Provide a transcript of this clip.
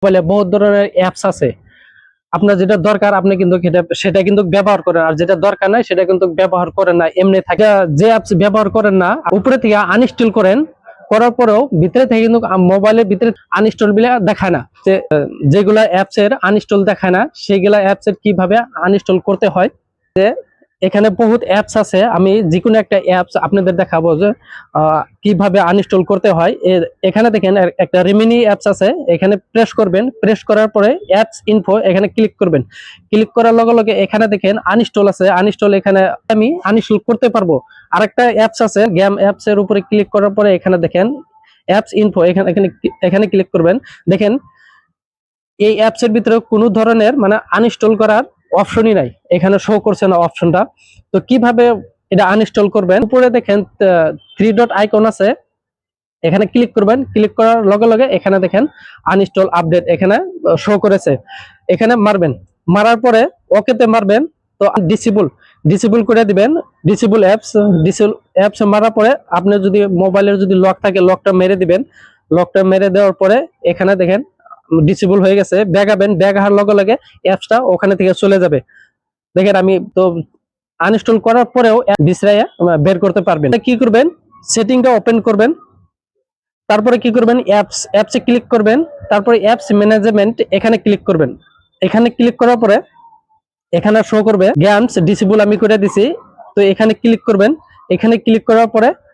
বলে বহুত ধরনের অ্যাপস আছে, আপনার যেটা দরকার আপনি কিন্তু সেটা কিন্তু ব্যবহার করেন, আর যেটা দরকার নাই সেটা কিন্তু ব্যবহার করেন না, এমনি থাকে। যে অ্যাপস ব্যবহার করেন না উপরে থেকে আনইনস্টল করেন, করার পরেও ভিতরে থেকে কিন্তু মোবাইলের ভিতরে আনইনস্টল গুলা দেখায় না। যেগুলা অ্যাপস এর আনইনস্টল দেখায় না সেগুলা অ্যাপস এর কিভাবে আনইনস্টল করতে হয়। যে এখানে বহুত অ্যাপস আছে, আমি যে কোনো একটা অ্যাপস আপনাদের দেখাবো যে কিভাবে আনইনস্টল করতে হয়। এখানে দেখেন একটা রিমিনি অ্যাপস আছে, এখানে প্রেস করবেন, প্রেস করার পরে অ্যাপস ইনফো এখানে ক্লিক করবেন। ক্লিক করার লগে লগে এখানে দেখেন আনইনস্টল আছে, আনইনস্টল এখানে আমি আনইনস্টল করতে পারবো। আরেকটা অ্যাপস আছে গেম অ্যাপস এর উপরে ক্লিক করার পরে এখানে দেখেন অ্যাপস ইনফো, এখানে এখানে এখানে ক্লিক করবেন। দেখেন এই অ্যাপস এর ভিতরে কোনো ধরনের মানে আনইনস্টল করার অপশনই নাই, এখানে শো করছে না অপশনটা। তো কিভাবে এটা আনইনস্টল করবেন, উপরে দেখেন 3 ডট আইকন আছে, এখানে ক্লিক করবেন। ক্লিক করার লগে লগে এখানে দেখেন আনইনস্টল আপডেট এখানে শো করেছে, এখানে মারবেন। মারার পরে ওকেতে মারবেন। তো ডিসেবল ডিসেবল করে দিবেন, ডিসেবল অ্যাপস মারার পরে আপনি যদি মোবাইলের যদি লক থাকে লকটা মেরে দিবেন। লকটা মেরে দেওয়ার পরে এখানে দেখেন ডিসেবল হয়ে গেছে। ব্যাগাবেন, ব্যাগার লগে লগে অ্যাপসটা ওখানে থেকে চলে যাবে। দেখেন আমি তো আনইনস্টল করার পরেও বিছরাইয়া বের করতে পারবেন। কি করবেন, সেটিংটা ওপেন করবেন, তারপরে কি করবেন অ্যাপসে ক্লিক করবেন, তারপরে অ্যাপস ম্যানেজমেন্ট এখানে ক্লিক করবেন। এখানে ক্লিক করার পরে এখানে শো করবে গেমস ডিসেবল আমি করে দিছি। তো এখানে ক্লিক করবেন, এখানে ক্লিক করার পরে